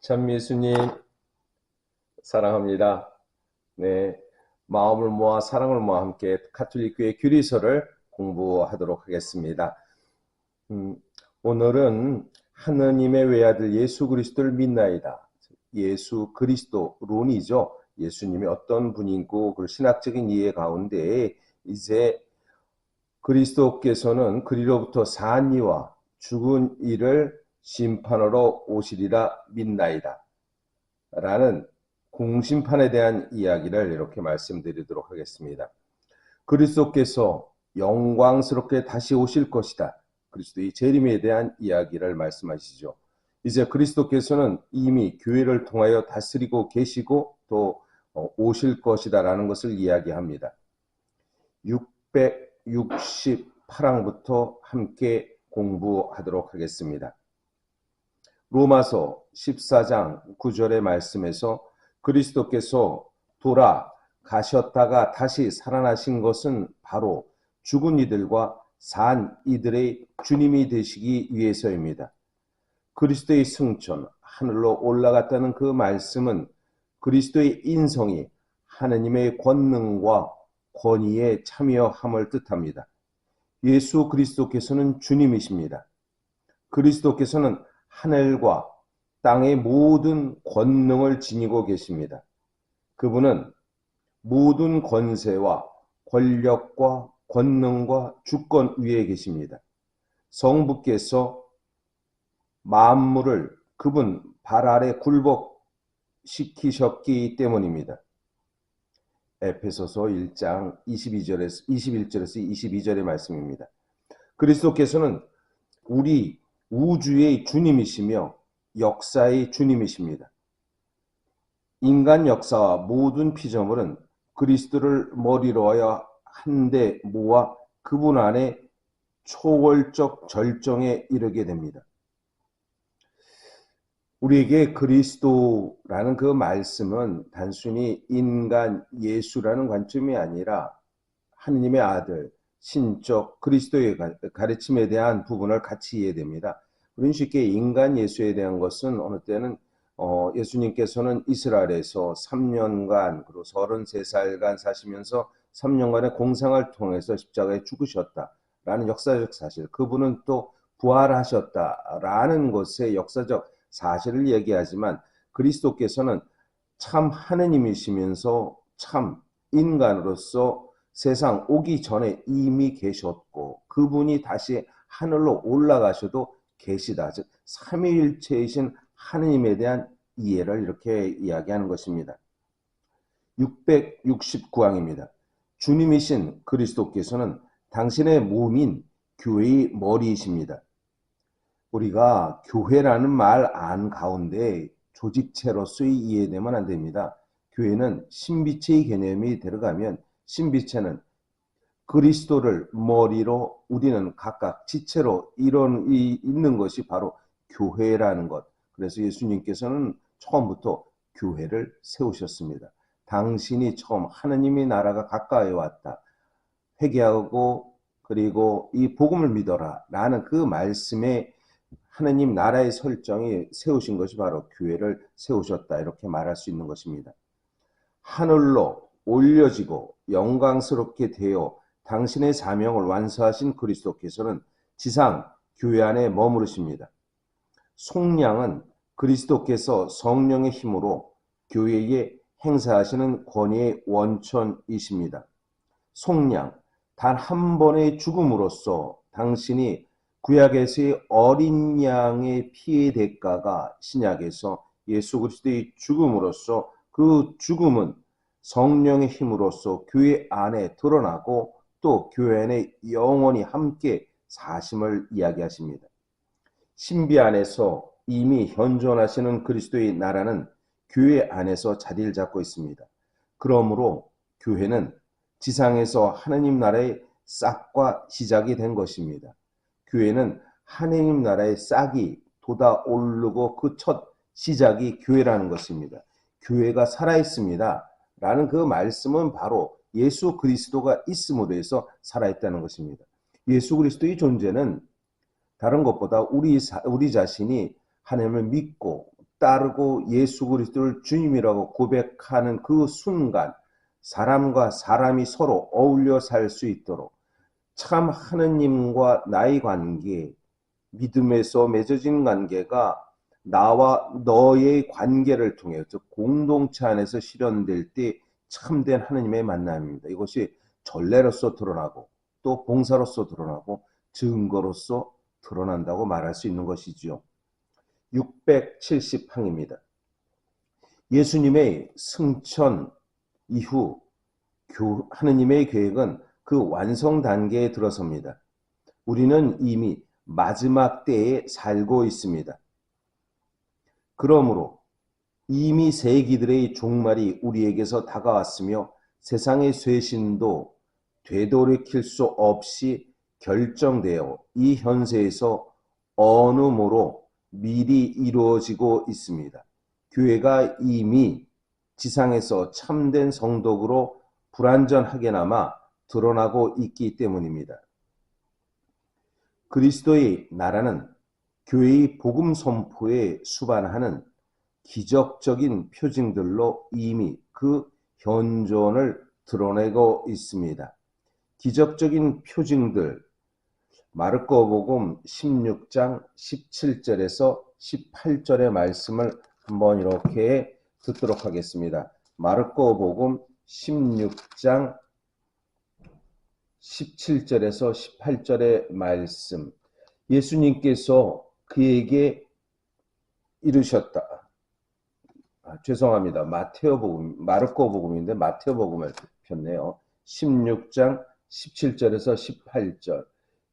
참 예수님 사랑합니다. 네, 마음을 모아 사랑을 모아 함께 가톨릭 교회 규리서를 공부하도록 하겠습니다. 오늘은 하느님의 외아들 예수 그리스도를 믿나이다. 예수 그리스도론이죠. 예수님이 어떤 분이고 그 신학적인 이해 가운데 이제 그리스도께서는 그리로부터 산 이와 죽은 이를 심판하러 오시리라 믿나이다 라는 공심판에 대한 이야기를 이렇게 말씀드리도록 하겠습니다. 그리스도께서 영광스럽게 다시 오실 것이다. 그리스도의 재림에 대한 이야기를 말씀하시죠. 이제 그리스도께서는 이미 교회를 통하여 다스리고 계시고 또 오실 것이다 라는 것을 이야기합니다. 668항부터 함께 공부하도록 하겠습니다. 로마서 14장 9절의 말씀에서 그리스도께서 돌아가셨다가 다시 살아나신 것은 바로 죽은 이들과 산 이들의 주님이 되시기 위해서입니다. 그리스도의 승천, 하늘로 올라갔다는 그 말씀은 그리스도의 인성이 하느님의 권능과 권위에 참여함을 뜻합니다. 예수 그리스도께서는 주님이십니다. 그리스도께서는 하늘과 땅의 모든 권능을 지니고 계십니다. 그분은 모든 권세와 권력과 권능과 주권 위에 계십니다. 성부께서 만물을 그분 발 아래 굴복시키셨기 때문입니다. 에베소서 1장 21절에서 22절의 말씀입니다. 그리스도께서는 우리 우주의 주님이시며 역사의 주님이십니다. 인간 역사와 모든 피조물은 그리스도를 머리로 하여 한데 모아 그분 안에 초월적 절정에 이르게 됩니다. 우리에게 그리스도라는 그 말씀은 단순히 인간 예수라는 관점이 아니라 하느님의 아들, 신적 그리스도의 가르침에 대한 부분을 같이 이해됩니다. 우리는 쉽게 인간 예수에 대한 것은 어느 때는 예수님께서는 이스라엘에서 3년간 그리고 33살간 사시면서 3년간의 공생을 통해서 십자가에 죽으셨다라는 역사적 사실, 그분은 또 부활하셨다라는 것의 역사적 사실을 얘기하지만 그리스도께서는 참 하느님이시면서 참 인간으로서 세상 오기 전에 이미 계셨고 그분이 다시 하늘로 올라가셔도 계시다. 즉 삼위일체이신 하느님에 대한 이해를 이렇게 이야기하는 것입니다. 669항입니다. 주님이신 그리스도께서는 당신의 몸인 교회의 머리이십니다. 우리가 교회라는 말 안 가운데 조직체로서의 이해되면 안 됩니다. 교회는 신비체의 개념이 들어가면 신비체는 그리스도를 머리로 우리는 각각 지체로 있는 것이 바로 교회라는 것. 그래서 예수님께서는 처음부터 교회를 세우셨습니다. 당신이 처음 하느님의 나라가 가까이 왔다. 회개하고 그리고 이 복음을 믿어라 라는 그 말씀에 하느님 나라의 설정이 세우신 것이 바로 교회를 세우셨다 이렇게 말할 수 있는 것입니다. 하늘로 올려지고 영광스럽게 되어 당신의 사명을 완수하신 그리스도께서는 지상 교회 안에 머무르십니다. 속량은 그리스도께서 성령의 힘으로 교회에 행사하시는 권위의 원천이십니다. 속량, 단 한 번의 죽음으로써 당신이 구약에서의 어린 양의 피의 대가가 신약에서 예수 그리스도의 죽음으로써 그 죽음은 성령의 힘으로써 교회 안에 드러나고 또 교회 안에 영원히 함께 사심을 이야기하십니다. 신비 안에서 이미 현존하시는 그리스도의 나라는 교회 안에서 자리를 잡고 있습니다. 그러므로 교회는 지상에서 하느님 나라의 싹과 시작이 된 것입니다. 교회는 하느님 나라의 싹이 돋아오르고 그 첫 시작이 교회라는 것입니다. 교회가 살아있습니다 라는 그 말씀은 바로 예수 그리스도가 있음으로 해서 살아있다는 것입니다. 예수 그리스도의 존재는 다른 것보다 우리 자신이 하나님을 믿고 따르고 예수 그리스도를 주님이라고 고백하는 그 순간 사람과 사람이 서로 어울려 살 수 있도록 참 하느님과 나의 관계, 믿음에서 맺어진 관계가 나와 너의 관계를 통해 즉 공동체 안에서 실현될 때 참된 하느님의 만남입니다. 이것이 전례로서 드러나고 또 봉사로서 드러나고 증거로서 드러난다고 말할 수 있는 것이지요. 670항입니다. 예수님의 승천 이후 하느님의 계획은 그 완성 단계에 들어섭니다. 우리는 이미 마지막 때에 살고 있습니다. 그러므로 이미 세기들의 종말이 우리에게서 다가왔으며 세상의 쇄신도 되돌이킬 수 없이 결정되어 이 현세에서 어느 모로 미리 이루어지고 있습니다. 교회가 이미 지상에서 참된 성덕으로 불완전하게나마 드러나고 있기 때문입니다. 그리스도의 나라는 교회의 복음 선포에 수반하는 기적적인 표징들로 이미 그 현존을 드러내고 있습니다. 기적적인 표징들, 마르코복음 16장 17절에서 18절의 말씀을 한번 이렇게 듣도록 하겠습니다. 마르코복음 16장 17절에서 18절의 말씀. 예수님께서 그에게 이르셨다. 죄송합니다. 마르코복음인데 마태복음을 폈네요. 16장 17절에서 18절.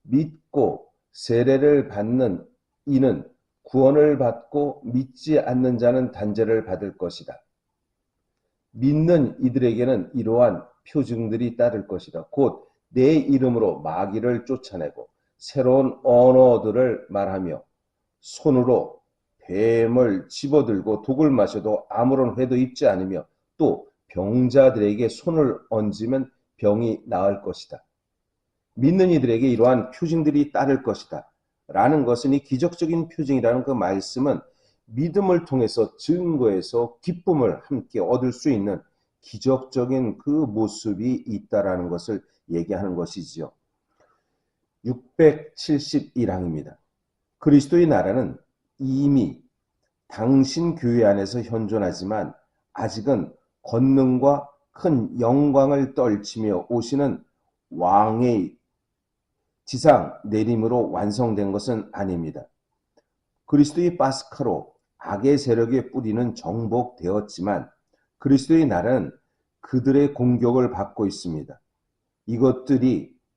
믿고 세례를 받는 이는 구원을 받고 믿지 않는 자는 단죄를 받을 것이다. 믿는 이들에게는 이러한 표징들이 따를 것이다. 곧 내 이름으로 마귀를 쫓아내고 새로운 언어들을 말하며 손으로 뱀을 집어들고 독을 마셔도 아무런 해도 입지 않으며 또 병자들에게 손을 얹으면 병이 나을 것이다. 믿는 이들에게 이러한 표징들이 따를 것이다. 라는 것은 이 기적적인 표징이라는 그 말씀은 믿음을 통해서 증거해서 기쁨을 함께 얻을 수 있는 기적적인 그 모습이 있다라는 것을 얘기하는 것이지요. 671항입니다. 그리스도의 나라는 이미 당신 교회 안에서 현존하지만 아직은 권능과 큰 영광을 떨치며 오시는 왕의 지상 내림으로 완성된 것은 아닙니다. 그리스도의 파스카로 악의 세력의 뿌리는 정복되었지만 그리스도의 날은 그들의 공격을 받고 있습니다.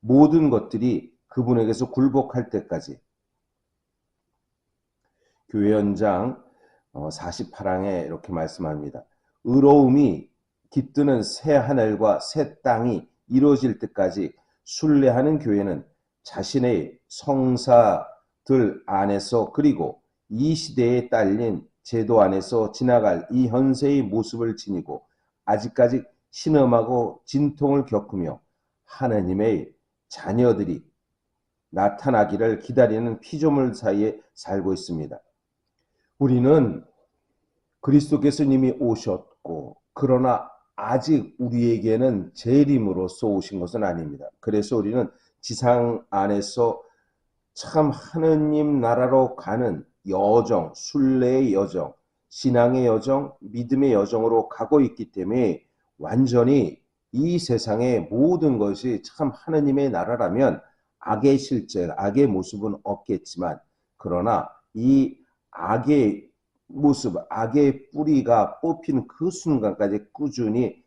모든 것들이 그분에게서 굴복할 때까지. 교회 연장 48항에 이렇게 말씀합니다. 의로움이 깃드는 새 하늘과 새 땅이 이루어질 때까지 순례하는 교회는 자신의 성사들 안에서 그리고 이 시대에 딸린 제도 안에서 지나갈 이 현세의 모습을 지니고 아직까지 신음하고 진통을 겪으며 하나님의 자녀들이 나타나기를 기다리는 피조물 사이에 살고 있습니다. 우리는 그리스도께서 이미 오셨고 그러나 아직 우리에게는 재림으로써 오신 것은 아닙니다. 그래서 우리는 지상 안에서 참 하느님 나라로 가는 여정, 순례의 여정, 신앙의 여정, 믿음의 여정으로 가고 있기 때문에 완전히 이 세상의 모든 것이 참 하느님의 나라라면 악의 실제, 악의 모습은 없겠지만 그러나 이 악의 모습, 악의 뿌리가 뽑힌 그 순간까지 꾸준히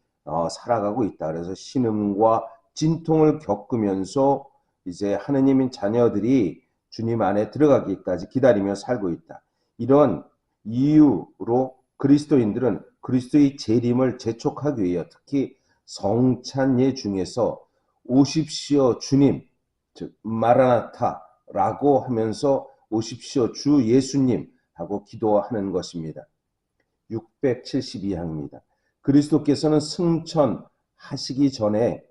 살아가고 있다. 그래서 신음과 진통을 겪으면서 이제 하느님의 자녀들이 주님 안에 들어가기까지 기다리며 살고 있다. 이런 이유로 그리스도인들은 그리스도의 재림을 재촉하기 위해 특히 성찬예 중에서 오십시오 주님, 즉 마라나타라고 하면서 오십시오 주 예수님 하고 기도하는 것입니다. 672항입니다. 그리스도께서는 승천하시기 전에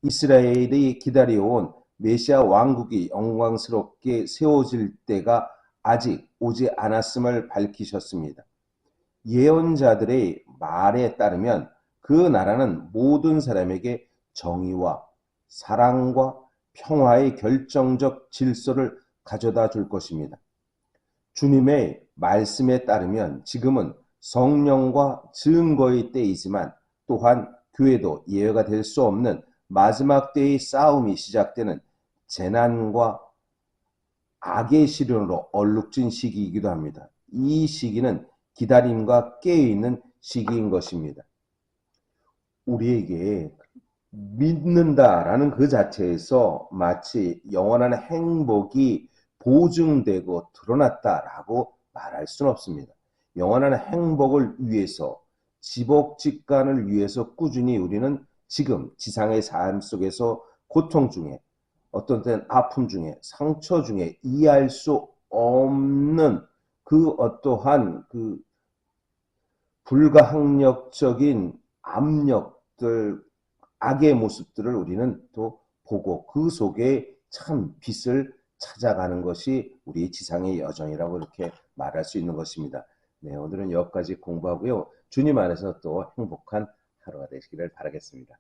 이스라엘이 기다려온 메시아 왕국이 영광스럽게 세워질 때가 아직 오지 않았음을 밝히셨습니다. 예언자들의 말에 따르면 그 나라는 모든 사람에게 정의와 사랑과 평화의 결정적 질서를 가져다 줄 것입니다. 주님의 말씀에 따르면 지금은 성령과 증거의 때이지만 또한 교회도 예외가 될 수 없는 마지막 때의 싸움이 시작되는 재난과 악의 시련으로 얼룩진 시기이기도 합니다. 이 시기는 기다림과 깨어있는 시기인 것입니다. 우리에게 믿는다라는 그 자체에서 마치 영원한 행복이 보증되고 드러났다라고 말할 수는 없습니다. 영원한 행복을 위해서, 지복직간을 위해서 꾸준히 우리는 지금 지상의 삶 속에서 고통 중에, 어떤 때는 아픔 중에, 상처 중에 이해할 수 없는 그 어떠한 그 불가항력적인 압력들, 악의 모습들을 우리는 또 보고 그 속에 참 빛을 찾아가는 것이 우리 지상의 여정이라고 이렇게 말할 수 있는 것입니다. 네, 오늘은 여기까지 공부하고요. 주님 안에서 또 행복한 하루가 되시기를 바라겠습니다.